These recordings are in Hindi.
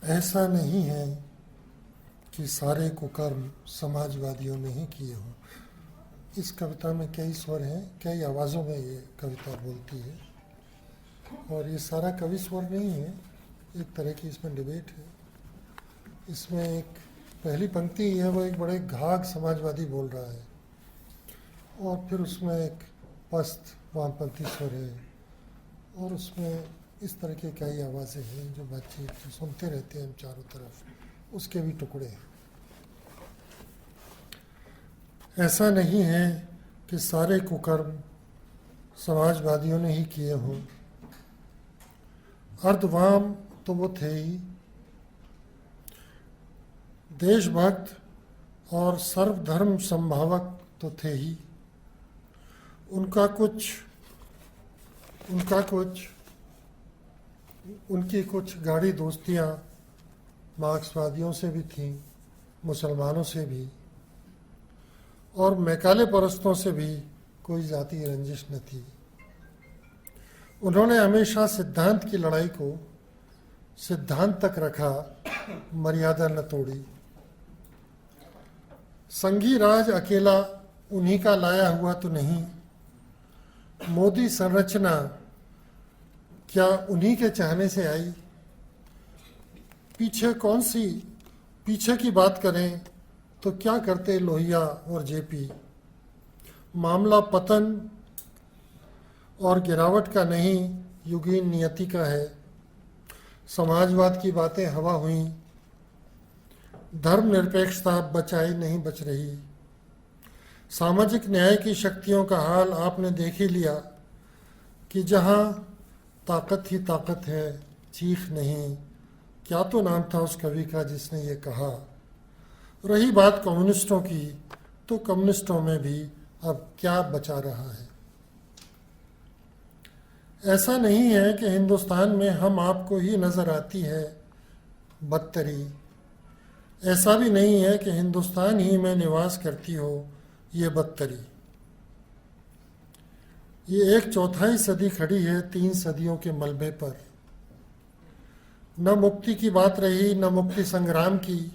ऐसा नहीं है कि सारे कुकर्म समाजवादियों ने ही किए हों। इस कविता में कई स्वर हैं, कई आवाज़ों में ये कविता बोलती है, और ये सारा कवि स्वर नहीं है, एक तरह की इसमें डिबेट है। इसमें एक पहली पंक्ति है, वो एक बड़े घाघ समाजवादी बोल रहा है, और फिर उसमें एक पस्त वामपंथी स्वर है, और उसमें इस तरह की कई आवाज़ें हैं जो बातचीत जो सुनते रहते हैं हम चारों तरफ, उसके भी टुकड़े हैं। ऐसा नहीं है कि सारे कुकर्म समाजवादियों ने ही किए हों। अर्धवाम तो वो थे ही, देशभक्त और सर्वधर्म संभावक तो थे ही। उनकी कुछ गाढ़ी दोस्तियां मार्क्सवादियों से भी थीं, मुसलमानों से भी, और मैकाले परस्तों से भी कोई जाति रंजिश न थी। उन्होंने हमेशा सिद्धांत की लड़ाई को सिद्धांत तक रखा, मर्यादा न तोड़ी। संघी राज अकेला उन्हीं का लाया हुआ तो नहीं, मोदी संरचना क्या उन्हीं के चाहने से आई। पीछे की बात करें तो क्या करते लोहिया और जेपी। मामला पतन और गिरावट का नहीं, युगीन नियति का है। समाजवाद की बातें हवा हुई, धर्मनिरपेक्षता बचाई नहीं बच रही। सामाजिक न्याय की शक्तियों का हाल आपने देख ही लिया कि जहां ताकत ही ताकत है, चीख नहीं। क्या तो नाम था उस कवि का जिसने ये कहा। रही बात कम्युनिस्टों की, तो कम्युनिस्टों में भी अब क्या बचा रहा है। ऐसा नहीं है कि हिंदुस्तान में हम आपको ही नजर आती है बदतरी। ऐसा भी नहीं है कि हिंदुस्तान ही में निवास करती हो ये बदतरी। ये 1/4 सदी खड़ी है 3 सदियों के मलबे पर। न मुक्ति की बात रही, न मुक्ति संग्राम की।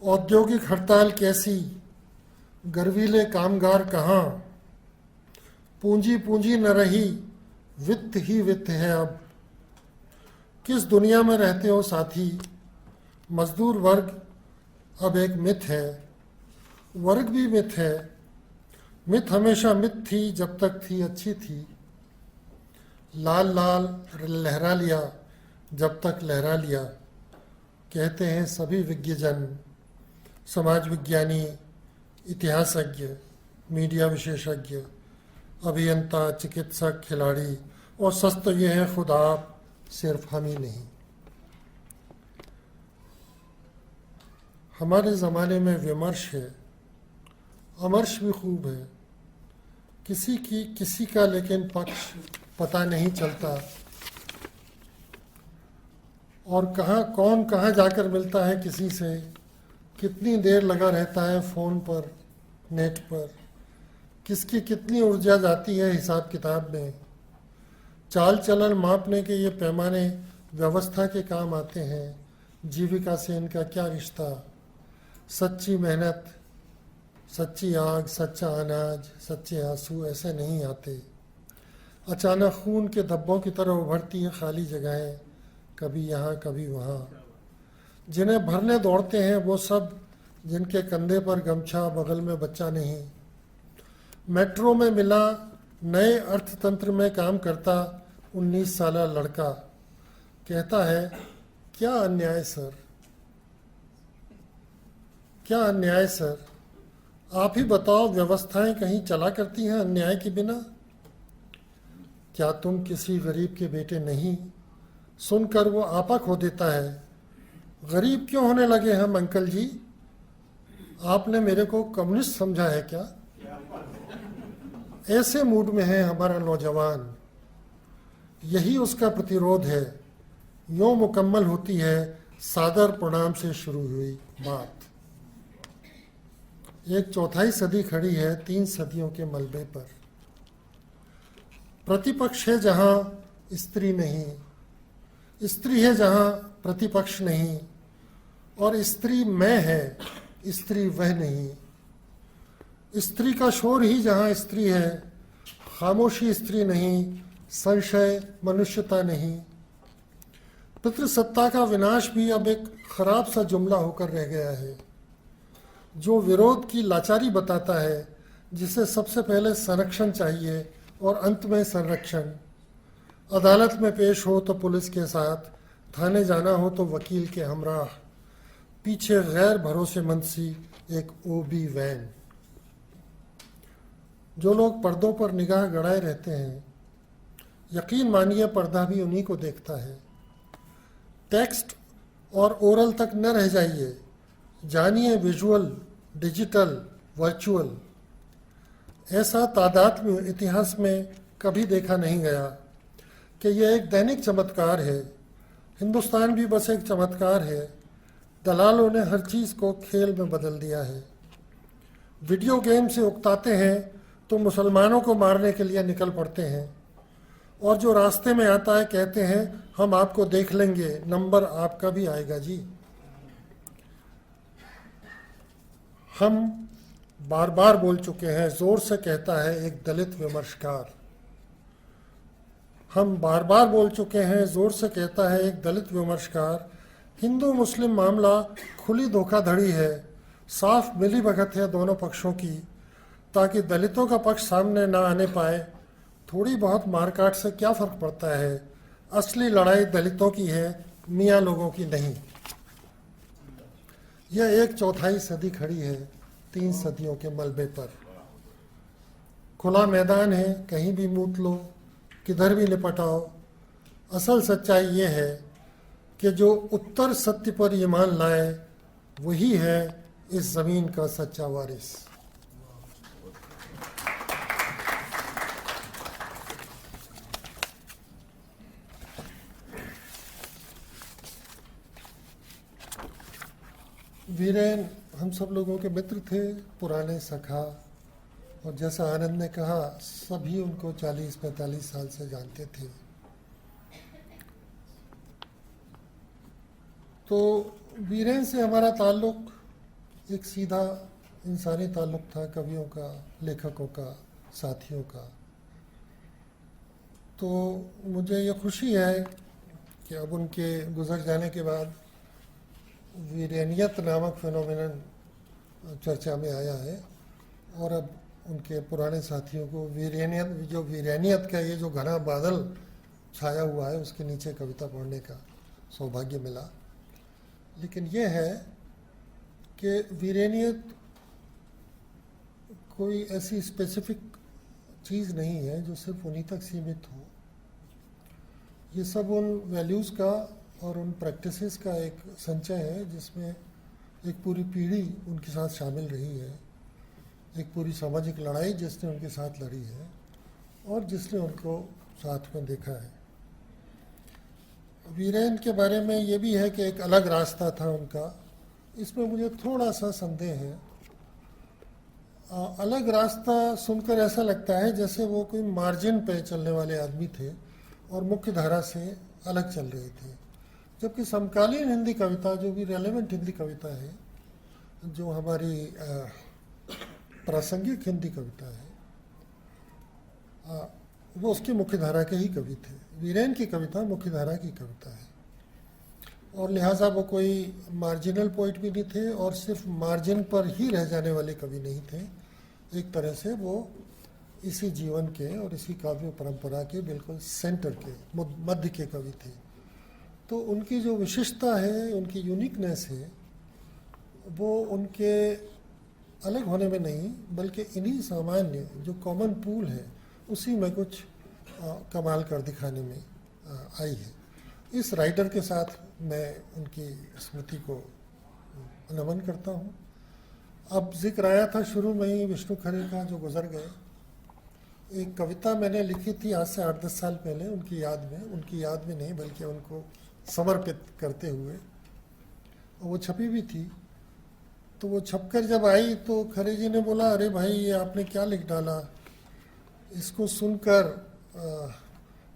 औद्योगिक हड़ताल कैसी, गर्वीले कामगार कहाँ। पूंजी न रही, वित्त ही वित्त है अब। किस दुनिया में रहते हो साथी। मजदूर वर्ग अब एक मिथ है, वर्ग भी मिथ है। मिथ हमेशा मिथ थी जब तक थी अच्छी थी। लाल लाल लहरा लिया जब तक लहरा लिया, कहते हैं सभी विज्ञजन, समाज विज्ञानी, इतिहासज्ञ, मीडिया विशेषज्ञ, अभियंता, चिकित्सक, खिलाड़ी, और सच तो ये है खुद आप, सिर्फ हम ही नहीं। हमारे ज़माने में विमर्श है, अमर्श भी खूब है। किसी का लेकिन पक्ष पता नहीं चलता, और कौन कहाँ जाकर मिलता है किसी से, कितनी देर लगा रहता है फ़ोन पर, नेट पर, किसकी कितनी ऊर्जा जाती है हिसाब किताब में। चाल चलन मापने के ये पैमाने व्यवस्था के काम आते हैं, जीविका से इनका क्या रिश्ता। सच्ची मेहनत, सच्ची आग, सच्चा अनाज, सच्चे आंसू ऐसे नहीं आते। अचानक खून के धब्बों की तरह उभरती हैं खाली जगहें, कभी यहाँ कभी वहाँ। जिन्हें भरने दौड़ते हैं वो सब जिनके कंधे पर गमछा, बगल में बच्चा नहीं। मेट्रो में मिला नए अर्थतंत्र में काम करता 19 साल लड़का, कहता है क्या अन्याय सर, क्या अन्याय सर। आप ही बताओ, व्यवस्थाएं कहीं चला करती हैं अन्याय के बिना। क्या तुम किसी गरीब के बेटे नहीं। सुनकर वो आपा खो देता है, गरीब क्यों होने लगे हम अंकल जी, आपने मेरे को कम्युनिस्ट समझा है क्या। ऐसे मूड में है हमारा नौजवान, यही उसका प्रतिरोध है। यूं मुकम्मल होती है सादर प्रणाम से शुरू हुई बात। 1/4 सदी खड़ी है 3 सदियों के मलबे पर। प्रतिपक्ष है जहां स्त्री नहीं, स्त्री है जहाँ प्रतिपक्ष नहीं, और स्त्री मैं है, स्त्री वह नहीं। स्त्री का शोर ही जहाँ स्त्री है, खामोशी स्त्री नहीं, संशय मनुष्यता नहीं। पितृसत्ता का विनाश भी अब एक खराब सा जुमला होकर रह गया है, जो विरोध की लाचारी बताता है, जिसे सबसे पहले संरक्षण चाहिए और अंत में संरक्षण। अदालत में पेश हो तो पुलिस के साथ, थाने जाना हो तो वकील के हमराह, पीछे गैर भरोसेमंद सी एक ओबी वैन। जो लोग पर्दों पर निगाह गड़ाए रहते हैं, यकीन मानिए पर्दा भी उन्हीं को देखता है। टेक्स्ट और ओरल तक न रह जाइए, जानिए विजुअल, डिजिटल, वर्चुअल। ऐसा तादात्म्य इतिहास में कभी देखा नहीं गया कि यह एक दैनिक चमत्कार है। हिंदुस्तान भी बस एक चमत्कार है। दलालों ने हर चीज़ को खेल में बदल दिया है। वीडियो गेम से उकताते हैं तो मुसलमानों को मारने के लिए निकल पड़ते हैं, और जो रास्ते में आता है कहते हैं हम आपको देख लेंगे, नंबर आपका भी आएगा जी। हम बार बार बोल चुके हैं, जोर से कहता है एक दलित विमर्शकार। हम बार बार बोल चुके हैं, जोर से कहता है एक दलित विमर्शकार, हिंदू मुस्लिम मामला खुली धोखाधड़ी है, साफ मिलीभगत है दोनों पक्षों की, ताकि दलितों का पक्ष सामने ना आने पाए। थोड़ी बहुत मारकाट से क्या फ़र्क पड़ता है, असली लड़ाई दलितों की है, मियाँ लोगों की नहीं। यह एक चौथाई सदी खड़ी है 3 सदियों के मलबे पर। खुला मैदान है, कहीं भी मूत लो, किधर भी लिपटाओ। असल सच्चाई ये है कि जो उत्तर सत्य पर ईमान लाए, वही है इस ज़मीन का सच्चा वारिस। वीरेन हम सब लोगों के मित्र थे, पुराने सखा, और जैसा आनंद ने कहा, सभी उनको 40-45 साल से जानते थे। तो वीरेन से हमारा ताल्लुक़ एक सीधा इंसानी ताल्लुक़ था, कवियों का, लेखकों का, साथियों का। तो मुझे ये खुशी है कि अब उनके गुज़र जाने के बाद वीरेनियत नामक फिनोमिनन चर्चा में आया है, और अब उनके पुराने साथियों को वीरेनियत का ये जो घना बादल छाया हुआ है, उसके नीचे कविता पढ़ने का सौभाग्य मिला। लेकिन ये है कि वीरेनियत कोई ऐसी स्पेसिफिक चीज़ नहीं है जो सिर्फ उन्हीं तक सीमित हो। ये सब उन वैल्यूज़ का और उन प्रैक्टिसेस का एक संचय है, जिसमें एक पूरी पीढ़ी उनके साथ शामिल रही है, एक पूरी सामाजिक लड़ाई जिसने उनके साथ लड़ी है, और जिसने उनको साथ में देखा है। वीरेन के बारे में ये भी है कि एक अलग रास्ता था उनका, इसमें मुझे थोड़ा सा संदेह है। अलग रास्ता सुनकर ऐसा लगता है जैसे वो कोई मार्जिन पे चलने वाले आदमी थे और मुख्य धारा से अलग चल रहे थे, जबकि समकालीन हिंदी कविता, जो भी रेलेवेंट हिंदी कविता है, जो हमारी प्रासंगिक हिंदी कविता है, वो उसकी मुख्य धारा के ही कवि थे। वीरेन की कविता मुख्य धारा की कविता है, और लिहाजा वो कोई मार्जिनल पोइट भी नहीं थे और सिर्फ मार्जिन पर ही रह जाने वाले कवि नहीं थे। एक तरह से वो इसी जीवन के और इसी काव्य परंपरा के बिल्कुल सेंटर के, मध्य के कवि थे। तो उनकी जो विशिष्टता है, उनकी यूनिकनेस है, वो उनके अलग होने में नहीं, बल्कि इन्हीं सामान्य जो कॉमन पूल है, उसी में कुछ कमाल कर दिखाने में आई है। इस राइटर के साथ मैं उनकी स्मृति को नमन करता हूँ। अब जिक्र आया था शुरू में ही विष्णु खरे का, जो गुजर गए। एक कविता मैंने लिखी थी आज से 8-10 साल पहले उनकी याद में नहीं, बल्कि उनको समर्पित करते हुए, और वो छपी भी थी। तो वो छपकर जब आई तो खरे जी ने बोला, अरे भाई ये आपने क्या लिख डाला, इसको सुनकर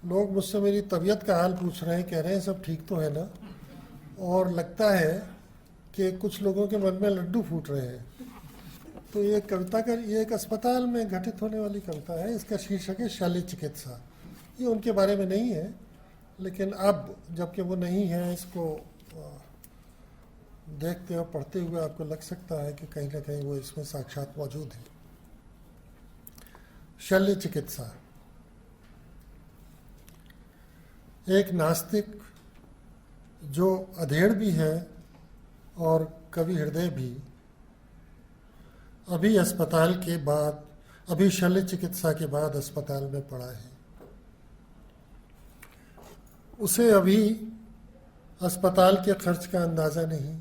लोग मुझसे मेरी तबीयत का हाल पूछ रहे हैं, कह रहे हैं सब ठीक तो है ना, और लगता है कि कुछ लोगों के मन में लड्डू फूट रहे हैं। तो ये कविता का, ये एक अस्पताल में घटित होने वाली कविता है। इसका शीर्षक है शल्य चिकित्सा। ये उनके बारे में नहीं है, लेकिन अब जबकि वो नहीं है, इसको देखते और पढ़ते हुए आपको लग सकता है कि कहीं ना कहीं वो इसमें साक्षात मौजूद है। शल्य चिकित्सा। एक नास्तिक जो अधेड़ भी है और कवि हृदय भी, अभी अस्पताल के बाद, अभी शल्य चिकित्सा के बाद अस्पताल में पड़ा है। उसे अभी अस्पताल के खर्च का अंदाज़ा नहीं।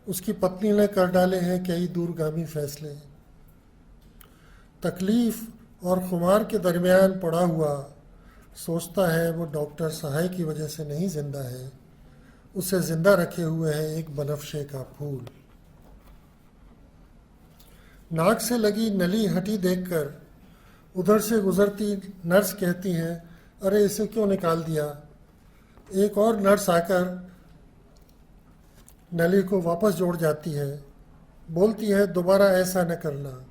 उसकी पत्नी ने कर डाले हैं कई दूरगामी फैसले। तकलीफ और खुमार के दरमियान पड़ा हुआ सोचता है वो डॉक्टर सहाय की वजह से नहीं जिंदा है, उसे जिंदा रखे हुए है एक बनफशे का फूल। नाक से लगी नली हटी देखकर उधर से गुजरती नर्स कहती है, अरे इसे क्यों निकाल दिया। एक और नर्स आकर नली को वापस जोड़ जाती है, बोलती है दोबारा ऐसा न करना।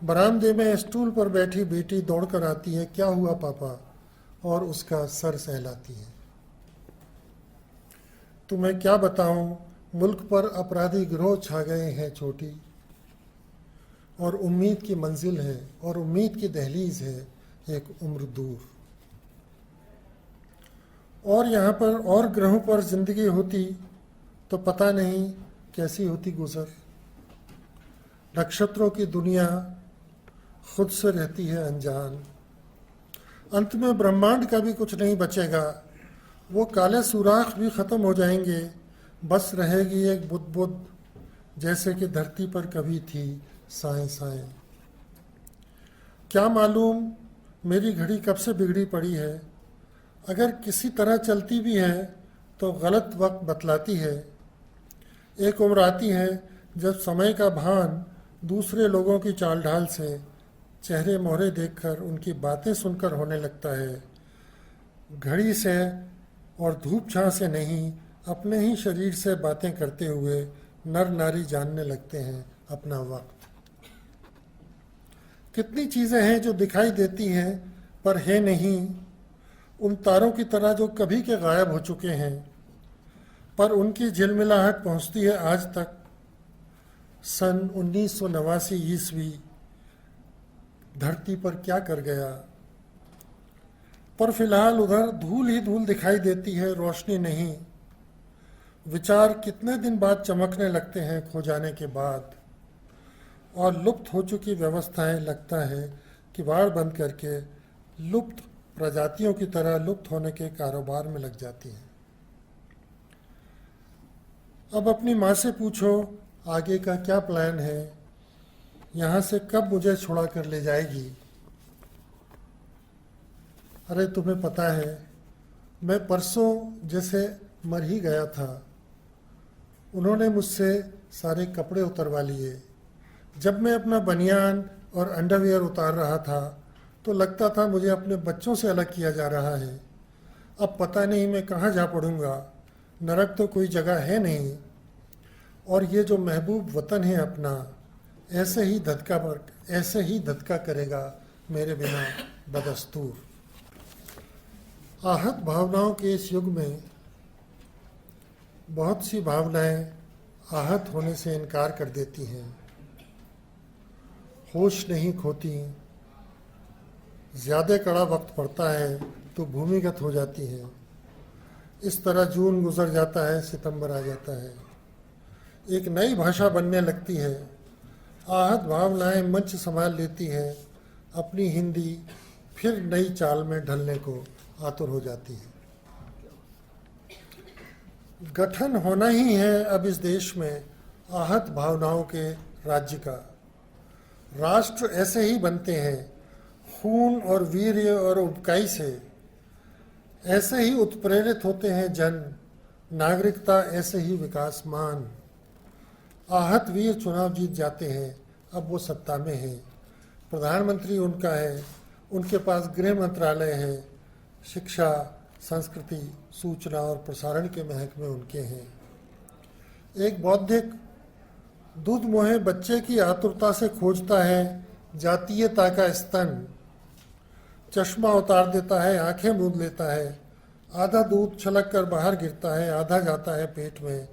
बरामदे में स्टूल पर बैठी बेटी दौड़कर आती है, क्या हुआ पापा, और उसका सर सहलाती है। तुम्हें क्या बताऊं, मुल्क पर अपराधी गिरोह छा गए हैं छोटी, और उम्मीद की मंजिल है और उम्मीद की दहलीज है एक उम्र दूर। और यहाँ पर और ग्रहों पर जिंदगी होती तो पता नहीं कैसी होती गुजर। नक्षत्रों की दुनिया खुद से रहती है अनजान। अंत में ब्रह्मांड का भी कुछ नहीं बचेगा, वो काले सुराख भी ख़त्म हो जाएंगे, बस रहेगी एक बुदबुद जैसे कि धरती पर कभी थी साएं साएं। क्या मालूम मेरी घड़ी कब से बिगड़ी पड़ी है, अगर किसी तरह चलती भी है तो गलत वक्त बतलाती है। एक उम्र आती है जब समय का भान दूसरे लोगों की चाल ढाल से, चेहरे मोहरे देखकर, उनकी बातें सुनकर होने लगता है। घड़ी से और धूप छां से नहीं, अपने ही शरीर से बातें करते हुए नर नारी जानने लगते हैं अपना वक्त। कितनी चीज़ें हैं जो दिखाई देती हैं पर है नहीं, उन तारों की तरह जो कभी के गायब हो चुके हैं, पर उनकी झिलमिलाहट पहुंचती है आज तक। सन 1989 ईस्वी धरती पर क्या कर गया, पर फिलहाल उधर धूल ही धूल दिखाई देती है, रोशनी नहीं। विचार कितने दिन बाद चमकने लगते हैं खो जाने के बाद, और लुप्त हो चुकी व्यवस्थाएं लगता है किवाड़ बंद करके लुप्त प्रजातियों की तरह लुप्त होने के कारोबार में लग जाती हैं। अब अपनी माँ से पूछो आगे का क्या प्लान है, यहाँ से कब मुझे छुड़ा कर ले जाएगी। अरे तुम्हें पता है, मैं परसों जैसे मर ही गया था। उन्होंने मुझसे सारे कपड़े उतरवा लिए। जब मैं अपना बनियान और अंडरवियर उतार रहा था तो लगता था मुझे अपने बच्चों से अलग किया जा रहा है। अब पता नहीं मैं कहाँ जा पड़ूंगा, नरक तो कोई जगह है नहीं, और ये जो महबूब वतन है अपना, ऐसे ही धधका करेगा मेरे बिना बदस्तूर। आहत भावनाओं के इस युग में बहुत सी भावनाएं आहत होने से इनकार कर देती हैं, होश नहीं खोती, ज़्यादा कड़ा वक्त पड़ता है तो भूमिगत हो जाती हैं। इस तरह जून गुजर जाता है, सितंबर आ जाता है, एक नई भाषा बनने लगती है। आहत भावनाएं मंच संभाल लेती हैं, अपनी हिंदी फिर नई चाल में ढलने को आतुर हो जाती है। गठन होना ही है अब इस देश में आहत भावनाओं के राज्य का। राष्ट्र ऐसे ही बनते हैं, खून और वीर्य और उबकाई से। ऐसे ही उत्प्रेरित होते हैं जन, नागरिकता ऐसे ही विकासमान। आहत वीर चुनाव जीत जाते हैं, अब वो सत्ता में है, प्रधानमंत्री उनका है, उनके पास गृह मंत्रालय है, शिक्षा, संस्कृति, सूचना और प्रसारण के महकमे उनके हैं। एक बौद्धिक दूध मोहे बच्चे की आतुरता से खोजता है जातीयता का स्तन, चश्मा उतार देता है, आंखें मूंद लेता है, आधा दूध छलक कर बाहर गिरता है, आधा जाता है पेट में,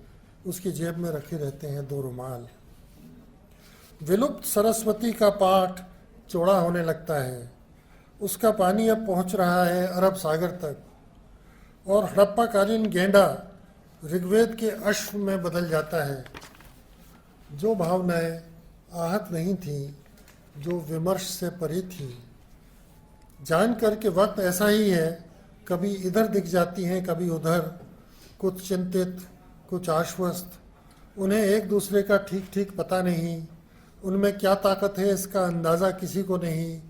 उसकी जेब में रखे रहते हैं 2 रुमाल। विलुप्त सरस्वती का पाठ चौड़ा होने लगता है, उसका पानी अब पहुंच रहा है अरब सागर तक, और हड़प्पाकालीन गेंडा ऋग्वेद के अश्व में बदल जाता है। जो भावनाएं आहत नहीं थीं, जो विमर्श से परे थीं, जानकर के वक्त ऐसा ही है, कभी इधर दिख जाती हैं, कभी उधर, कुछ चिंतित, कुछ आश्वस्त। उन्हें एक दूसरे का ठीक ठीक पता नहीं, उनमें क्या ताकत है इसका अंदाज़ा किसी को नहीं,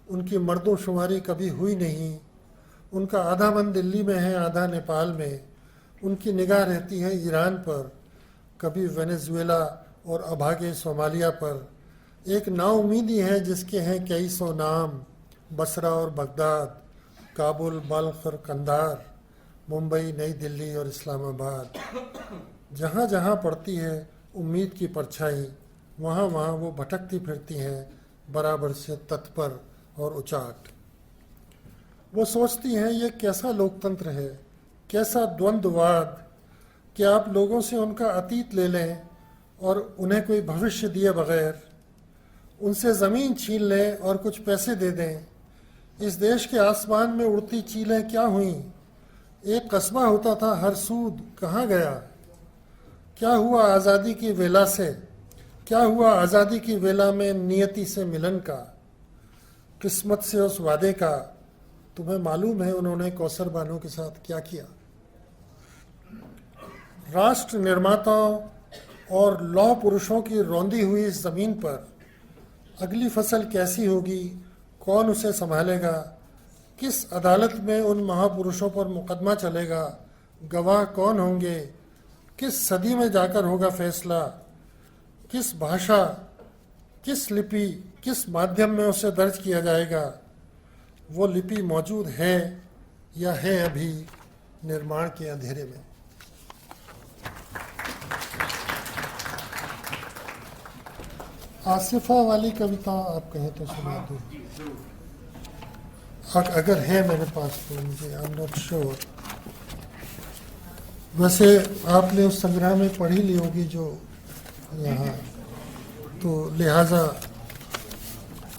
उनकी मर्दोशुमारी कभी हुई नहीं, उनका आधा मन दिल्ली में है, आधा नेपाल में, उनकी निगाह रहती है ईरान पर, कभी वेनेजुएला और अभागे सोमालिया पर। एक नाउमीदी है जिसके हैं कई सौ नाम, बसरा और बगदाद, काबुल, बल्ख और कंधार, मुंबई, नई दिल्ली और इस्लामाबाद। जहाँ जहाँ पड़ती है उम्मीद की परछाई, वहाँ वहाँ वो भटकती फिरती हैं, बराबर से तत्पर और उचाट। वो सोचती हैं ये कैसा लोकतंत्र है, कैसा द्वंद्ववाद कि आप लोगों से उनका अतीत ले लें और उन्हें कोई भविष्य दिए बगैर, उनसे ज़मीन छीन लें और कुछ पैसे दे दें। इस देश के आसमान में उड़ती चीलें क्या हुईं? एक कस्बा होता था हरसूद कहाँ गया? क्या हुआ आज़ादी की वेला से? क्या हुआ आज़ादी की वेला में नियति से मिलन का, किस्मत से उस वादे का? तुम्हें मालूम है उन्होंने कौसर बानो के साथ क्या किया? राष्ट्र निर्माताओं और लौह पुरुषों की रौंदी हुई इस ज़मीन पर अगली फसल कैसी होगी, कौन उसे संभालेगा? किस अदालत में उन महापुरुषों पर मुकदमा चलेगा? गवाह कौन होंगे? किस सदी में जाकर होगा फैसला? किस भाषा, किस लिपि, किस माध्यम में उसे दर्ज किया जाएगा? वो लिपि मौजूद है या है अभी निर्माण के अंधेरे में? आसिफा वाली कविता आप कहें तो सुना दो, अगर है मेरे पास तो। मुझे आई एम नॉट श्योर। वैसे आपने उस संग्रह में पढ़ी ली होगी जो यहाँ, तो लिहाजा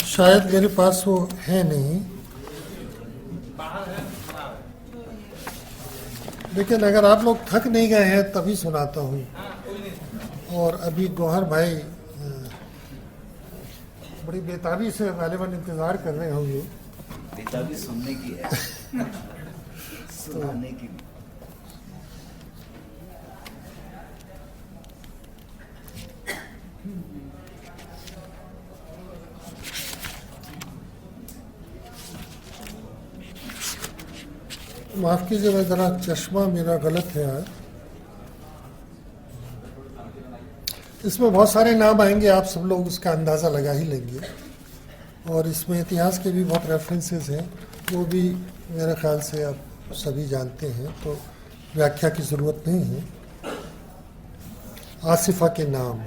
शायद मेरे पास वो है नहीं, लेकिन अगर आप लोग थक नहीं गए हैं तभी सुनाता हूँ। और अभी गौहर भाई बड़ी बेताबी से गालिबन इंतज़ार कर रहे होंगे। बेताबी सुनने की है, सुनाने की। माफ़ कीजिए, मैं ज़रा चश्मा मेरा गलत है यार। इसमें बहुत सारे नाम आएंगे, आप सब लोग उसका अंदाज़ा लगा ही लेंगे। और इसमें इतिहास के भी बहुत रेफरेंसेस हैं, वो भी मेरे ख्याल से आप सभी जानते हैं, तो व्याख्या की ज़रूरत नहीं है। आसिफा के नाम।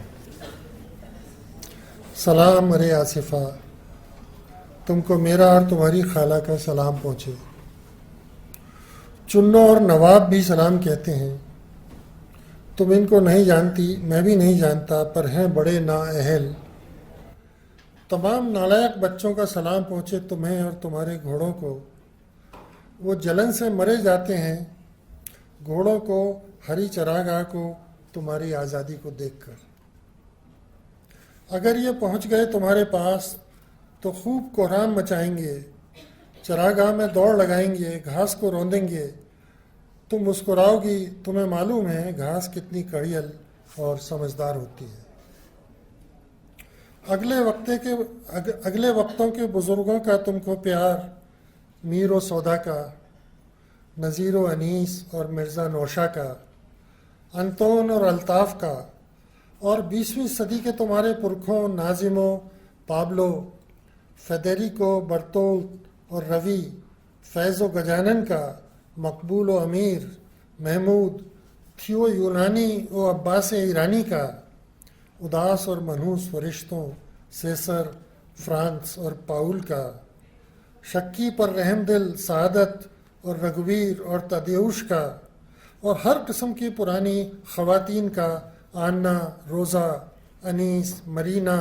सलाम अरे आसिफा, तुमको मेरा और तुम्हारी खाला का सलाम पहुँचे। चुन्नो और नवाब भी सलाम कहते हैं। तुम इनको नहीं जानती, मैं भी नहीं जानता, पर हैं बड़े नाअहल। तमाम नालायक बच्चों का सलाम पहुँचे तुम्हें और तुम्हारे घोड़ों को। वो जलन से मरे जाते हैं, घोड़ों को, हरी चरागाह को, तुम्हारी आज़ादी को देखकर। अगर ये पहुँच गए तुम्हारे पास तो खूब कोहराम मचाएंगे, चरागाह में दौड़ लगाएंगे, घास को रौंदेंगे। तुम मुस्कुराओगी, तुम्हें मालूम है घास कितनी कड़ियल और समझदार होती है। अगले वक्तों के बुज़ुर्गों का तुमको प्यार, मीर व सौदा का, नज़ीर व अनीस और मिर्ज़ा नौशा का, अंतोन और अल्ताफ़ का, और 20वीं सदी के तुम्हारे पुरखों नाजिमों, पाब्लो, फेडेरिको बर्तोल्ट और रवि, फैज़ व गजानन का, मकबूल व अमीर, महमूद, थियो यूनानी व अब्बास ईरानी का, उदास और मनहूस फरिश्तों, सेसर, फ्रांस और पाउल का, शक्की पर रहमदिल, सादत और रघुवीर और तदेउश का, और हर किस्म की पुरानी ख़वातीन का, आन्ना, रोज़ा, अनीस, मरीना,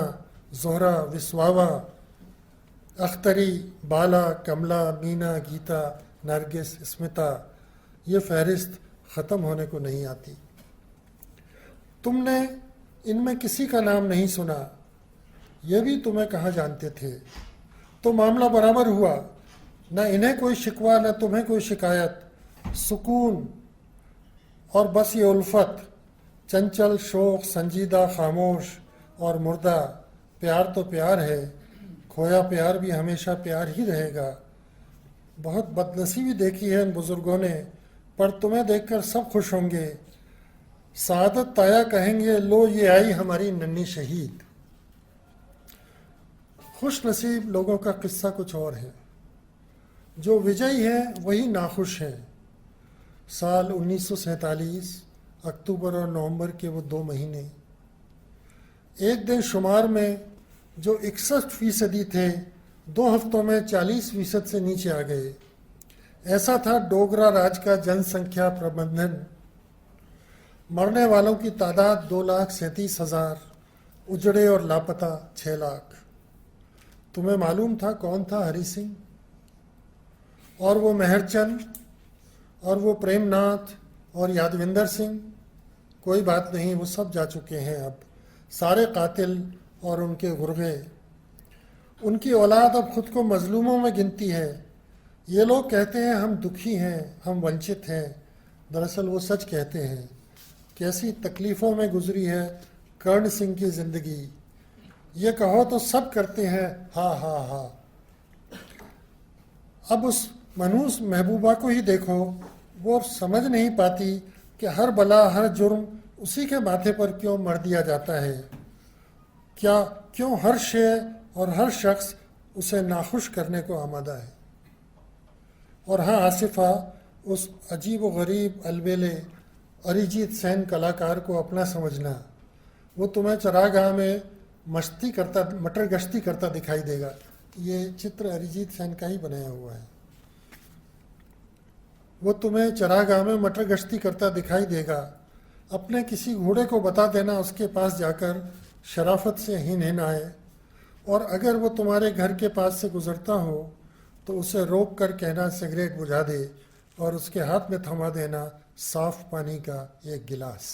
जोहरा, विस्वावा, अख्तरी, बाला, कमला, मीना, गीता, नरगिस, स्मिता, ये फहरिस्त ख़त्म होने को नहीं आती। तुमने इनमें किसी का नाम नहीं सुना, ये भी तुम्हें कहाँ जानते थे। तो मामला बराबर हुआ, न इन्हें कोई शिकवा न तुम्हें कोई शिकायत, सुकून और बस ये उल्फत, चंचल, शोक, संजीदा, खामोश और मुर्दा। प्यार तो प्यार है, खोया प्यार भी हमेशा प्यार ही रहेगा। बहुत बदनसीबी देखी है इन बुजुर्गों ने, पर तुम्हें देखकर सब खुश होंगे। सादत ताया कहेंगे, लो ये आई हमारी नन्ही शहीद। खुश नसीब लोगों का किस्सा कुछ और है। जो विजयी हैं वही नाखुश हैं। साल 1947 अक्टूबर और नवंबर के वो 2 महीने, एक दिन शुमार में जो 61% थे, 2 हफ्तों में 40% से नीचे आ गए। ऐसा था डोगरा राज का जनसंख्या प्रबंधन। मरने वालों की तादाद 2,37,000, उजड़े और लापता 6 लाख। तुम्हें मालूम था कौन था हरि सिंह, और वो मेहरचंद, और वो प्रेमनाथ और यादविंदर सिंह? कोई बात नहीं, वो सब जा चुके हैं अब, सारे कातिल और उनके गुर्गे। उनकी औलाद अब खुद को मजलूमों में गिनती है। ये लोग कहते हैं हम दुखी हैं, हम वंचित हैं। दरअसल वो सच कहते हैं। कैसी तकलीफ़ों में गुजरी है कर्ण सिंह की ज़िंदगी। ये कहो तो सब करते हैं हा हा हा। अब उस मनहूस महबूबा को ही देखो, वो समझ नहीं पाती कि हर बला हर जुर्म उसी के माथे पर क्यों मर दिया जाता है। क्या क्यों हर शय और हर शख्स उसे नाखुश करने को आमादा है। और हाँ आसिफा, उस अजीब व गरीब अलबेले अरिजीत सेन कलाकार को अपना समझना। वो तुम्हें चरागाह में मटर गश्ती करता दिखाई देगा। ये चित्र अरिजीत सेन का ही बनाया हुआ है। वो तुम्हें चरागाह में मटर गश्ती करता दिखाई देगा। अपने किसी घोड़े को बता देना उसके पास जाकर शराफत से हिन आए, और अगर वो तुम्हारे घर के पास से गुजरता हो तो उसे रोक कर कहना सिगरेट बुझा दे, और उसके हाथ में थमा देना साफ पानी का एक गिलास।